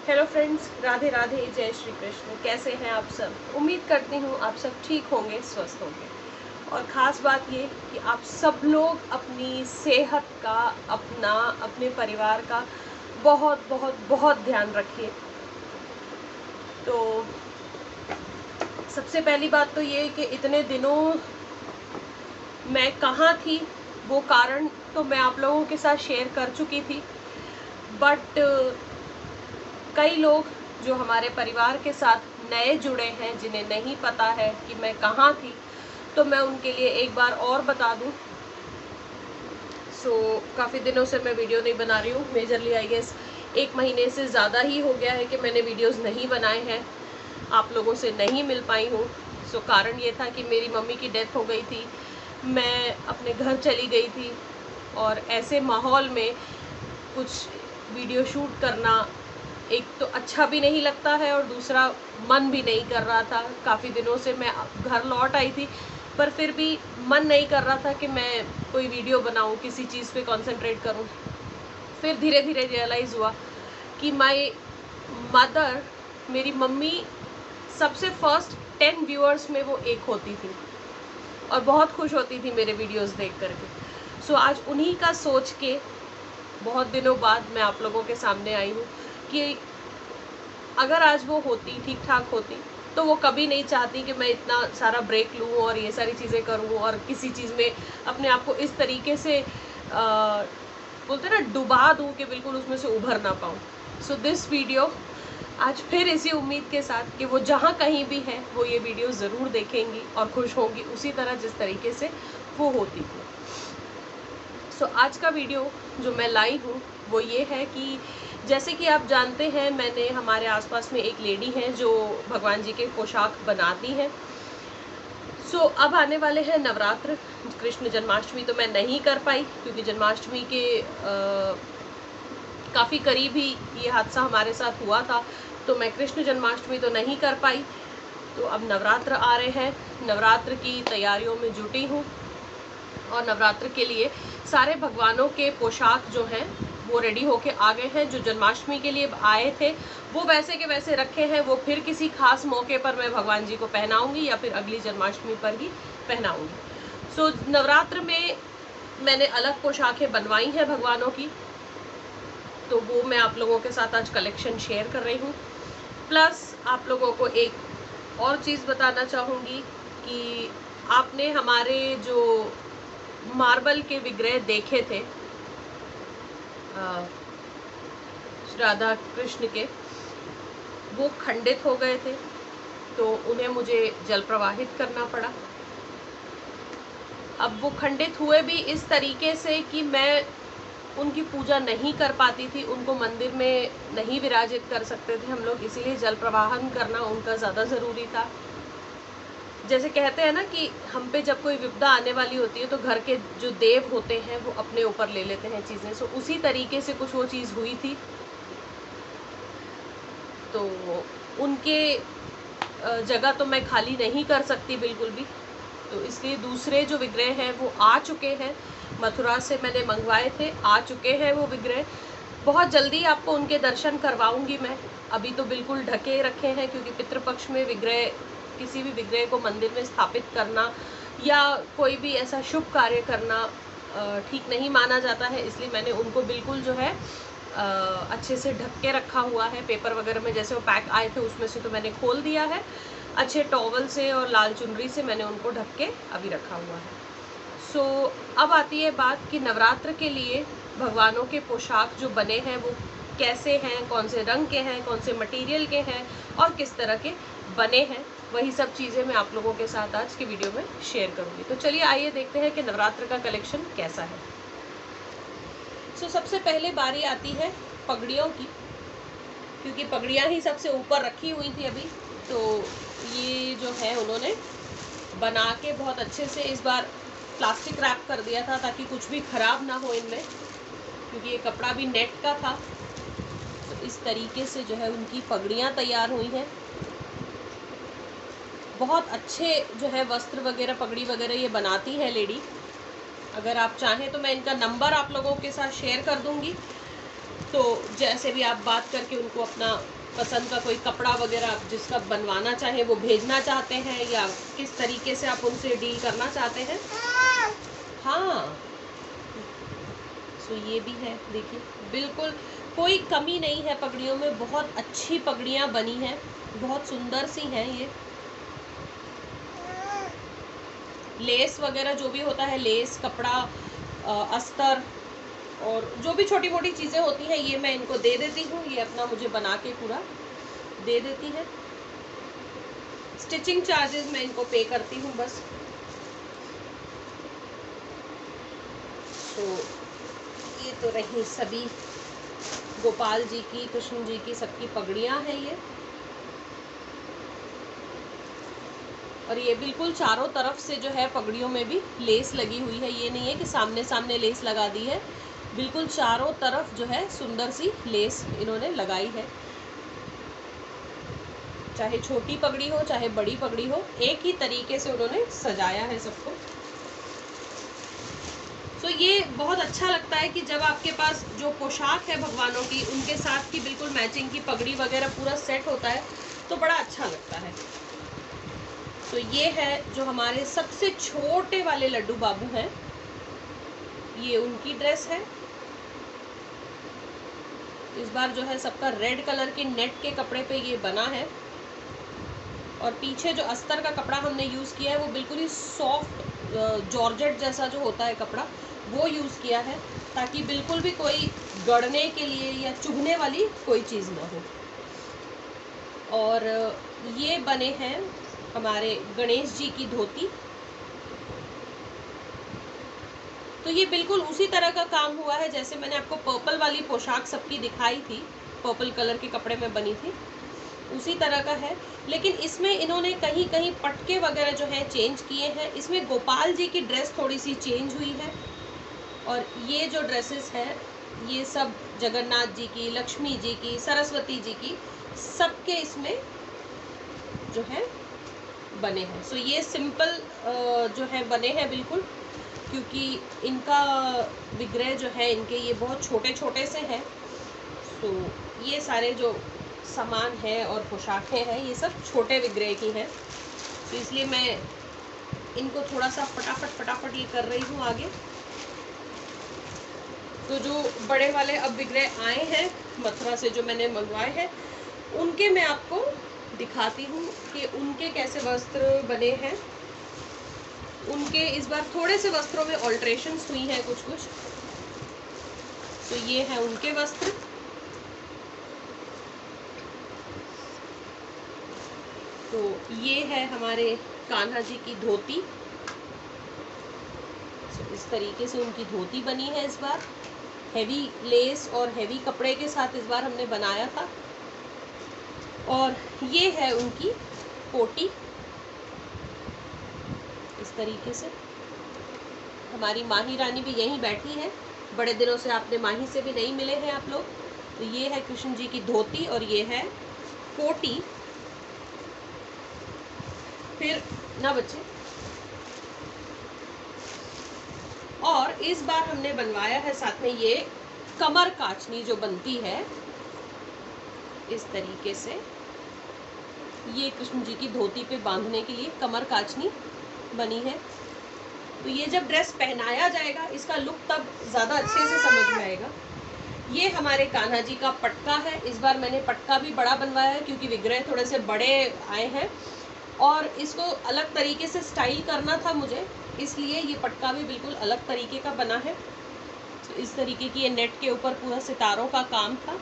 Hello friends, Radhe Radhe, जय श्री कृष्ण। कैसे हैं आप सब? उम्मीद करती हूँ आप सब ठीक होंगे, स्वस्थ होंगे। और ख़ास बात ये कि आप सब लोग अपनी सेहत का, अपने परिवार का बहुत बहुत बहुत ध्यान रखिए। तो सबसे पहली बात तो ये कि इतने दिनों मैं कहाँ थी, वो कारण तो मैं आप लोगों के साथ शेयर कर चुकी थी। बट कई लोग जो हमारे परिवार के साथ नए जुड़े हैं, जिन्हें नहीं पता है कि मैं कहाँ थी, तो मैं उनके लिए एक बार और बता दूं। काफ़ी दिनों से मैं वीडियो नहीं बना रही हूँ। मेजरली आई गेस 1 महीने से ज़्यादा ही हो गया है कि मैंने वीडियोस नहीं बनाए हैं, आप लोगों से नहीं मिल पाई हूँ। कारण ये था कि मेरी मम्मी की डेथ हो गई थी, मैं अपने घर चली गई थी और ऐसे माहौल में कुछ वीडियो शूट करना एक तो अच्छा भी नहीं लगता है और दूसरा मन भी नहीं कर रहा था। काफ़ी दिनों से मैं घर लौट आई थी, पर फिर भी मन नहीं कर रहा था कि मैं कोई वीडियो बनाऊं, किसी चीज़ पे कंसंट्रेट करूं। फिर धीरे धीरे रियलाइज़ हुआ कि माय मदर, मेरी मम्मी, सबसे फर्स्ट 10 व्यूअर्स में वो एक होती थी और बहुत खुश होती थी मेरे वीडियोस देख करके। आज उन्हीं का सोच के बहुत दिनों बाद मैं आप लोगों के सामने आई हूँ कि अगर आज वो होती, ठीक ठाक होती, तो वो कभी नहीं चाहती कि मैं इतना सारा ब्रेक लूँ और ये सारी चीज़ें करूँ और किसी चीज़ में अपने आप को इस तरीके से बोलते ना डुबा दूँ कि बिल्कुल उसमें से उभर ना पाऊँ। दिस वीडियो आज फिर इसी उम्मीद के साथ कि वो जहाँ कहीं भी है वो ये वीडियो ज़रूर देखेंगी और खुश होंगी उसी तरह जिस तरीके से वो होती थी। आज का वीडियो जो मैं लाई हूँ वो ये है कि जैसे कि आप जानते हैं, मैंने हमारे आसपास में एक लेडी हैं जो भगवान जी के पोशाक बनाती हैं। अब आने वाले हैं नवरात्र, कृष्ण जन्माष्टमी तो मैं नहीं कर पाई क्योंकि जन्माष्टमी के काफ़ी करीब ही ये हादसा हमारे साथ हुआ था, तो मैं कृष्ण जन्माष्टमी तो नहीं कर पाई। तो अब नवरात्र आ रहे हैं, नवरात्र की तैयारियों में जुटी हूँ और नवरात्र के लिए सारे भगवानों के पोशाक जो हैं वो रेडी होके आ गए हैं। जो जन्माष्टमी के लिए आए थे वो वैसे के वैसे रखे हैं, वो फिर किसी खास मौके पर मैं भगवान जी को पहनाऊंगी या फिर अगली जन्माष्टमी पर ही पहनाऊंगी। नवरात्र में मैंने अलग पोशाकें बनवाई हैं भगवानों की, तो वो मैं आप लोगों के साथ आज कलेक्शन शेयर कर रही हूँ। प्लस आप लोगों को एक और चीज़ बताना चाहूँगी कि आपने हमारे जो मार्बल के विग्रह देखे थे राधा कृष्ण के, वो खंडित हो गए थे, तो उन्हें मुझे जल प्रवाहित करना पड़ा। अब वो खंडित हुए भी इस तरीके से कि मैं उनकी पूजा नहीं कर पाती थी, उनको मंदिर में नहीं विराजित कर सकते थे हम लोग, इसीलिए जल प्रवाहन करना उनका ज़्यादा ज़रूरी था। जैसे कहते हैं ना कि हम पे जब कोई विपदा आने वाली होती है तो घर के जो देव होते हैं वो अपने ऊपर ले लेते हैं चीज़ें। उसी तरीके से कुछ वो चीज़ हुई थी, तो उनके जगह तो मैं खाली नहीं कर सकती बिल्कुल भी, तो इसलिए दूसरे जो विग्रह हैं वो आ चुके हैं। मथुरा से मैंने मंगवाए थे, आ चुके हैं वो विग्रह। बहुत जल्दी आपको उनके दर्शन करवाऊंगी मैं। अभी तो बिल्कुल ढके रखे हैं क्योंकि पितृपक्ष में विग्रह, किसी भी विग्रह को मंदिर में स्थापित करना या कोई भी ऐसा शुभ कार्य करना ठीक नहीं माना जाता है, इसलिए मैंने उनको बिल्कुल जो है अच्छे से ढक के रखा हुआ है। पेपर वगैरह में जैसे वो पैक आए थे उसमें से तो मैंने खोल दिया है, अच्छे टॉवल से और लाल चुनरी से मैंने उनको ढक के अभी रखा हुआ है। अब आती है बात कि नवरात्र के लिए भगवानों के पोशाक जो बने हैं वो कैसे हैं, कौन से रंग के हैं, कौन से मटेरियल के हैं और किस तरह के बने हैं। वही सब चीज़ें मैं आप लोगों के साथ आज की वीडियो में शेयर करूँगी। तो चलिए आइए देखते हैं कि नवरात्र का कलेक्शन कैसा है। सबसे पहले बारी आती है पगड़ियों की, क्योंकि पगड़ियाँ ही सबसे ऊपर रखी हुई थी अभी। तो ये जो है उन्होंने बना के बहुत अच्छे से इस बार प्लास्टिक रैप कर दिया था ताकि कुछ भी ख़राब ना हो इनमें, क्योंकि ये कपड़ा भी नेट का था। तो इस तरीके से जो है उनकी पगड़ियाँ तैयार हुई हैं। बहुत अच्छे जो है वस्त्र वगैरह, पगड़ी वगैरह ये बनाती है लेडी। अगर आप चाहें तो मैं इनका नंबर आप लोगों के साथ शेयर कर दूंगी। तो जैसे भी आप बात करके उनको अपना पसंद का कोई कपड़ा वगैरह आप जिसका बनवाना चाहे वो भेजना चाहते हैं, या किस तरीके से आप उनसे डील करना चाहते हैं। हाँ, तो ये भी है, देखिए बिल्कुल कोई कमी नहीं है पगड़ियों में, बहुत अच्छी पगड़ियाँ बनी हैं, बहुत सुंदर सी हैं ये। लेस वगैरह जो भी होता है, लेस, कपड़ा, अस्तर और जो भी छोटी मोटी चीज़ें होती हैं, ये मैं इनको दे देती हूँ, ये अपना मुझे बना के पूरा दे देती हैं। स्टिचिंग चार्जेस मैं इनको पे करती हूँ बस। तो ये तो रही सभी गोपाल जी की, कृष्ण जी की, सबकी पगड़ियाँ हैं ये। और ये बिल्कुल चारों तरफ से जो है पगड़ियों में भी लेस लगी हुई है, ये नहीं है कि सामने सामने लेस लगा दी है, बिल्कुल चारों तरफ जो है सुंदर सी लेस इन्होंने लगाई है। चाहे छोटी पगड़ी हो चाहे बड़ी पगड़ी हो, एक ही तरीके से उन्होंने सजाया है सबको। तो ये बहुत अच्छा लगता है कि जब आपके पास जो पोशाक है भगवानों की, उनके साथ की बिल्कुल मैचिंग की पगड़ी वगैरह पूरा सेट होता है, तो बड़ा अच्छा लगता है। तो ये है जो हमारे सबसे छोटे वाले लड्डू बाबू हैं, ये उनकी ड्रेस है। इस बार जो है सबका रेड कलर के नेट के कपड़े पे ये बना है, और पीछे जो अस्तर का कपड़ा हमने यूज़ किया है वो बिल्कुल ही सॉफ्ट जॉर्जेट जैसा जो होता है कपड़ा, वो यूज़ किया है, ताकि बिल्कुल भी कोई गड़ने के लिए या चुभने वाली कोई चीज़ ना हो। और ये बने हैं हमारे गणेश जी की धोती। तो ये बिल्कुल उसी तरह का काम हुआ है जैसे मैंने आपको पर्पल वाली पोशाक सबकी दिखाई थी, पर्पल कलर के कपड़े में बनी थी, उसी तरह का है। लेकिन इसमें इन्होंने कहीं कहीं पटके वगैरह जो हैं चेंज किए हैं। इसमें गोपाल जी की ड्रेस थोड़ी सी चेंज हुई है, और ये जो ड्रेसेस हैं ये सब जगन्नाथ जी की, लक्ष्मी जी की, सरस्वती जी की, सबके इसमें जो है बने हैं। सो ये सिंपल जो है बने हैं बिल्कुल, क्योंकि इनका विग्रह जो है इनके ये बहुत छोटे छोटे से हैं। तो ये सारे जो सामान है और पोशाकें हैं ये सब छोटे विग्रह की हैं, तो इसलिए मैं इनको थोड़ा सा फटाफट ये कर रही हूँ आगे। तो जो बड़े वाले अब विग्रह आए हैं मथुरा से, जो मैंने मंगवाए हैं, उनके मैं आपको दिखाती हूँ कि उनके कैसे वस्त्र बने हैं। उनके इस बार थोड़े से वस्त्रों में ऑल्ट्रेशंस हुई हैं कुछ। तो ये हैं उनके वस्त्र। तो ये है हमारे कान्हा जी की धोती। तो इस तरीके से उनकी धोती बनी है इस बार, हेवी लेस और हेवी कपड़े के साथ इस बार हमने बनाया था। और ये है उनकी कोटी, इस तरीके से। हमारी माही रानी भी यहीं बैठी है, बड़े दिनों से आपने माही से भी नहीं मिले हैं आप लोग। तो ये है कृष्ण जी की धोती और ये है कोटी। फिर ना बच्चे, और इस बार हमने बनवाया है साथ में ये कमर काचनी जो बनती है इस तरीके से, ये कृष्ण जी की धोती पे बांधने के लिए कमर काचनी बनी है। तो ये जब ड्रेस पहनाया जाएगा इसका लुक तब ज़्यादा अच्छे से समझ में आएगा। ये हमारे कान्हा जी का पटका है। इस बार मैंने पटका भी बड़ा बनवाया है क्योंकि विग्रह थोड़े से बड़े आए हैं और इसको अलग तरीके से स्टाइल करना था मुझे, इसलिए ये पटका भी बिल्कुल अलग तरीके का बना है। तो इस तरीके की ये नेट के ऊपर पूरा सितारों का काम था।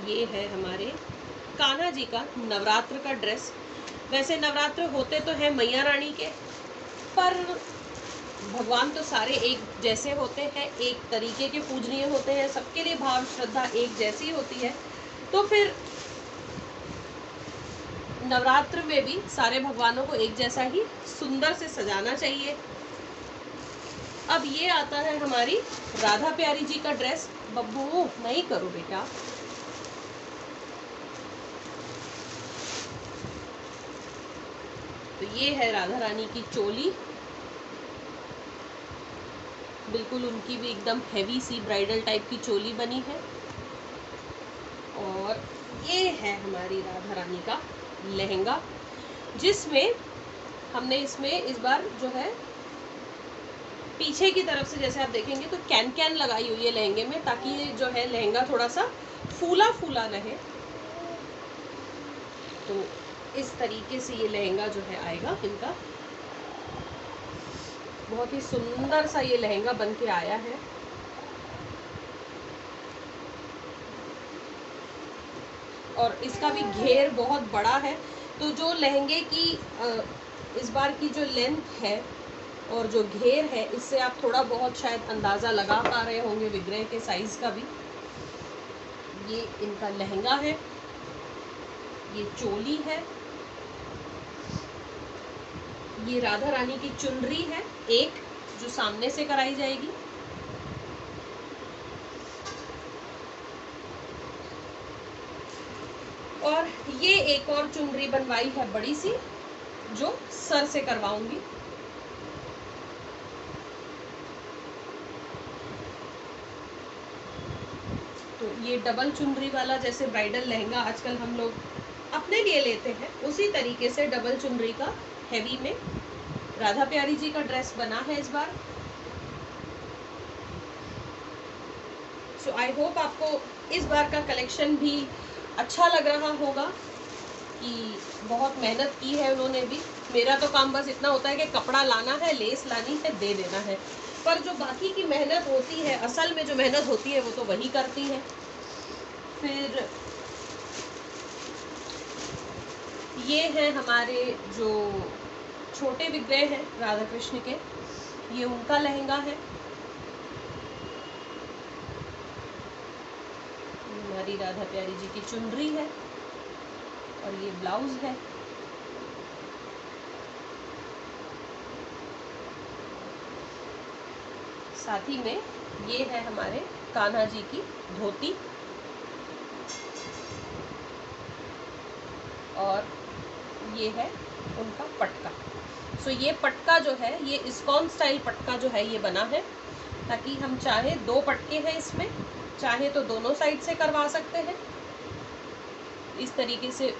ये है हमारे कान्हा जी का नवरात्र का ड्रेस। वैसे नवरात्र होते तो हैं मैया रानी के, पर भगवान तो सारे एक जैसे होते हैं, एक तरीके के पूजनीय होते हैं, सबके लिए भाव श्रद्धा एक जैसी होती है। तो फिर नवरात्र में भी सारे भगवानों को एक जैसा ही सुंदर से सजाना चाहिए। अब ये आता है हमारी राधा प्यारी जी का ड्रेस। बब्बू नहीं करो बेटा। तो ये है राधा रानी की चोली, बिल्कुल उनकी भी एकदम हैवी सी ब्राइडल टाइप की चोली बनी है। और ये है हमारी राधा रानी का लहंगा, जिसमें हमने इसमें इस बार जो है पीछे की तरफ से जैसे आप देखेंगे तो कैन लगाई हुई है लहंगे में, ताकि ये जो है लहंगा थोड़ा सा फूला फूला रहे। तो इस तरीके से ये लहंगा जो है आएगा इनका। बहुत ही सुंदर सा ये लहंगा बन के आया है। और इसका भी घेर बहुत बड़ा है, तो जो लहंगे की इस बार की जो लेंथ है और जो घेर है, इससे आप थोड़ा बहुत शायद अंदाज़ा लगा पा रहे होंगे विग्रह के साइज़ का भी। ये इनका लहंगा है, ये चोली है, ये राधा रानी की चुनरी है एक, जो सामने से कराई जाएगी। और ये एक और चुनरी बनवाई है बड़ी सी, जो सर से करवाऊंगी। तो ये डबल चुनरी वाला, जैसे ब्राइडल लहंगा आजकल हम लोग अपने लिए लेते हैं, उसी तरीके से डबल चुनरी का हैवी में राधा प्यारी जी का ड्रेस बना है इस बार। सो आई होप आपको इस बार का कलेक्शन भी अच्छा लग रहा होगा कि बहुत मेहनत की है उन्होंने भी। मेरा तो काम बस इतना होता है कि कपड़ा लाना है, लेस लानी है, दे देना है, पर जो बाकी की मेहनत होती है, असल में जो मेहनत होती है वो तो वही करती है। फिर ये हैं हमारे जो छोटे विग्रह हैं राधा कृष्ण के, ये उनका लहंगा है। हमारी राधा प्यारी जी की चुनरी है और ये ब्लाउज है। साथ ही में ये है हमारे कान्हा जी की धोती और ये है उनका पटका। सो ये पटका जो है, ये इस्कॉन स्टाइल पटका जो है ये बना है, ताकि हम चाहे 2 पटके हैं इसमें, चाहे तो दोनों साइड से करवा सकते हैं। इस तरीके से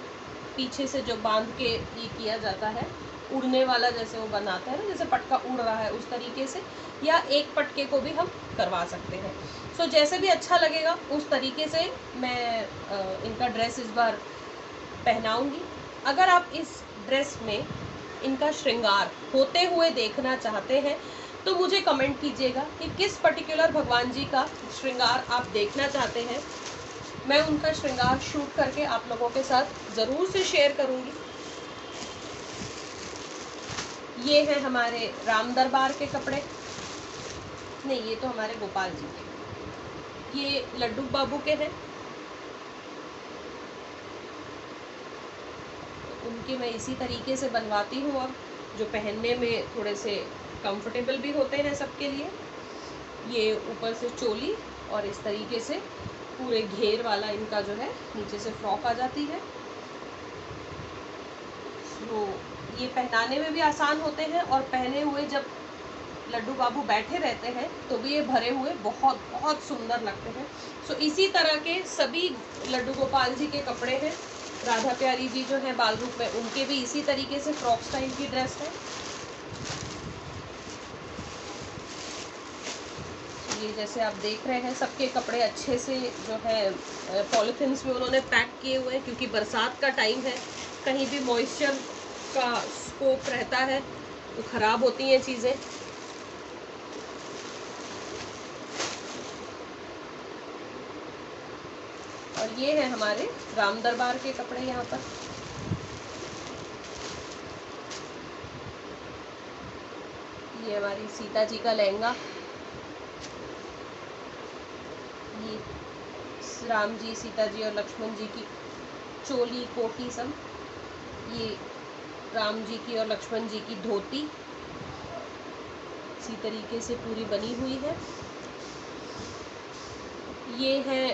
पीछे से जो बांध के ये किया जाता है, उड़ने वाला जैसे वो बनाता है ना, जैसे पटका उड़ रहा है उस तरीके से, या एक पटके को भी हम करवा सकते हैं। सो जैसे भी अच्छा लगेगा उस तरीके से मैं इनका ड्रेस इस बार पहनाऊंगी। अगर आप इस ड्रेस में इनका श्रृंगार होते हुए देखना चाहते हैं तो मुझे कमेंट कीजिएगा कि किस पर्टिकुलर भगवान जी का श्रृंगार आप देखना चाहते हैं। मैं उनका श्रृंगार शूट करके आप लोगों के साथ ज़रूर से शेयर करूंगी। ये हैं हमारे राम दरबार के कपड़े, नहीं ये तो हमारे गोपाल जी के, ये लड्डू बाबू के हैं। उनके मैं इसी तरीके से बनवाती हूँ अब, जो पहनने में थोड़े से कंफर्टेबल भी होते हैं सबके लिए। ये ऊपर से चोली और इस तरीके से पूरे घेर वाला इनका जो है नीचे से फ्रॉक आ जाती है। तो ये पहनाने में भी आसान होते हैं और पहने हुए जब लड्डू बाबू बैठे रहते हैं तो भी ये भरे हुए बहुत बहुत सुंदर लगते हैं। सो इसी तरह के सभी लड्डू गोपाल जी के कपड़े हैं। राधा प्यारी जी जो है बाल रूप में, उनके भी इसी तरीके से फ्रॉक स्टाइल की ड्रेस है। ये जैसे आप देख रहे हैं सबके कपड़े अच्छे से जो है पॉलिथिन्स में उन्होंने पैक किए हुए हैं, क्योंकि बरसात का टाइम है, कहीं भी मॉइस्चर का स्कोप रहता है तो ख़राब होती हैं चीज़ें। और ये है हमारे राम दरबार के कपड़े। यहाँ पर ये हमारी सीता जी का लहंगा, ये राम जी, सीता जी और लक्ष्मण जी की चोली कोटी सब, ये राम जी की और लक्ष्मण जी की धोती इसी तरीके से पूरी बनी हुई है। ये है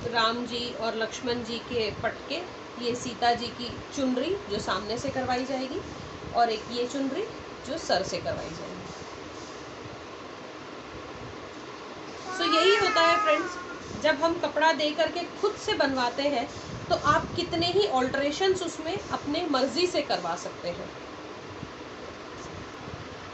राम जी और लक्ष्मण जी के पटके, ये सीता जी की चुनरी जो सामने से करवाई जाएगी, और एक ये चुनरी जो सर से करवाई जाएगी। सो यही होता है फ्रेंड्स, जब हम कपड़ा दे करके खुद से बनवाते हैं तो आप कितने ही ऑल्टरेशंस उसमें अपने मर्जी से करवा सकते हैं।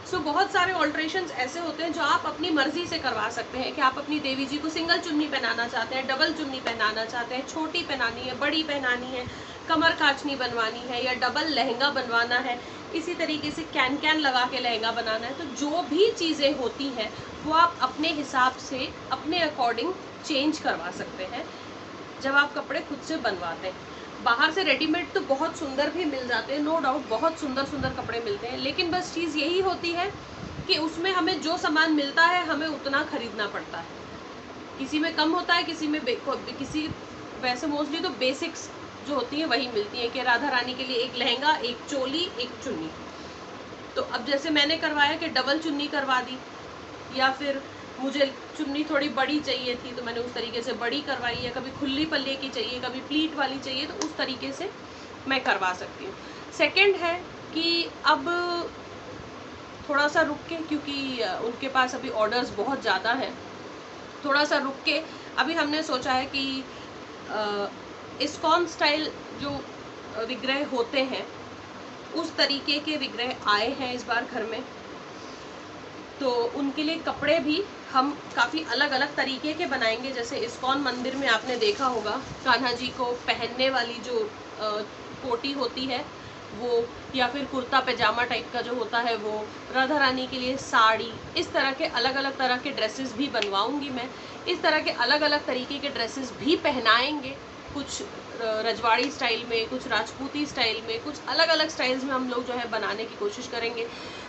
सो बहुत सारे ऑल्ट्रेशंस ऐसे होते हैं जो आप अपनी मर्जी से करवा सकते हैं कि आप अपनी देवी जी को सिंगल चुन्नी पहनाना चाहते हैं, डबल चुन्नी पहनाना चाहते हैं, छोटी पहनानी है, बड़ी पहनानी है, कमर काचनी बनवानी है या डबल लहंगा बनवाना है, इसी तरीके से कैन लगा के लहंगा बनाना है। तो जो भी चीज़ें होती हैं वो आप अपने हिसाब से अपने अकॉर्डिंग चेंज करवा सकते हैं जब आप कपड़े खुद से बनवाते हैं। बाहर से रेडीमेड तो बहुत सुंदर भी मिल जाते हैं, नो डाउट बहुत सुंदर सुंदर कपड़े मिलते हैं, लेकिन बस चीज़ यही होती है कि उसमें हमें जो सामान मिलता है हमें उतना खरीदना पड़ता है। किसी में कम होता है, किसी में किसी वैसे मोस्टली तो बेसिक्स जो होती है वही मिलती है कि राधा रानी के लिए एक लहंगा, एक चोली, एक चुन्नी। तो अब जैसे मैंने करवाया कि डबल चुन्नी करवा दी, या फिर मुझे चुन्नी थोड़ी बड़ी चाहिए थी तो मैंने उस तरीके से बड़ी करवाई, या कभी खुली पल्ले की चाहिए, कभी प्लीट वाली चाहिए, तो उस तरीके से मैं करवा सकती हूँ। सेकंड है कि अब थोड़ा सा रुक के, क्योंकि उनके पास अभी ऑर्डर्स बहुत ज़्यादा हैं, थोड़ा सा रुक के अभी हमने सोचा है कि इस्कॉन स्टाइल जो विग्रह होते हैं उस तरीके के विग्रह आए हैं इस बार घर में, तो उनके लिए कपड़े भी हम काफ़ी अलग अलग तरीके के बनाएंगे। जैसे इस्कॉन मंदिर में आपने देखा होगा कान्हा जी को पहनने वाली जो कोटी होती है वो, या फिर कुर्ता पैजामा टाइप का जो होता है वो, राधा रानी के लिए साड़ी, इस तरह के अलग अलग तरह के ड्रेसेस भी बनवाऊंगी मैं। इस तरह के अलग अलग तरीके के ड्रेसेस भी पहनाएंगे, कुछ रजवाड़ी स्टाइल में, कुछ राजपूती स्टाइल में, कुछ अलग अलग स्टाइल्स में हम लोग जो है बनाने की कोशिश करेंगे,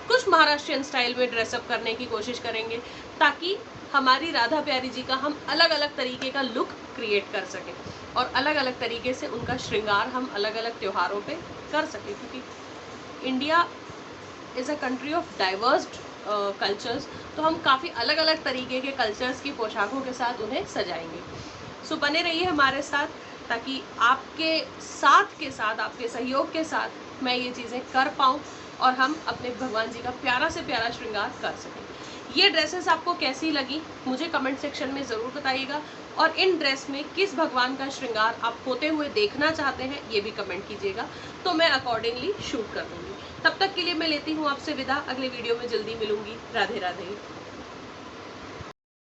कुछ महाराष्ट्रियन स्टाइल में ड्रेसअप करने की कोशिश करेंगे, ताकि हमारी राधा प्यारी जी का हम अलग अलग तरीके का लुक क्रिएट कर सकें और अलग अलग तरीके से उनका श्रृंगार हम अलग अलग त्योहारों पे कर सकें, क्योंकि India is a country of diverse cultures. तो हम काफ़ी अलग अलग तरीके के कल्चर्स की पोशाकों के साथ उन्हें सजाएंगे। सो बने रहिए हमारे साथ, ताकि आपके साथ के साथ, आपके सहयोग के साथ मैं ये चीज़ें कर पाऊँ और हम अपने भगवान जी का प्यारा से प्यारा श्रृंगार कर सकें। ये ड्रेसेस आपको कैसी लगी मुझे कमेंट सेक्शन में ज़रूर बताइएगा, और इन ड्रेस में किस भगवान का श्रृंगार आप होते हुए देखना चाहते हैं ये भी कमेंट कीजिएगा, तो मैं अकॉर्डिंगली शूट कर दूँगी। तब तक के लिए मैं लेती हूँ आपसे विदा, अगले वीडियो में जल्दी मिलूँगी। राधे राधे।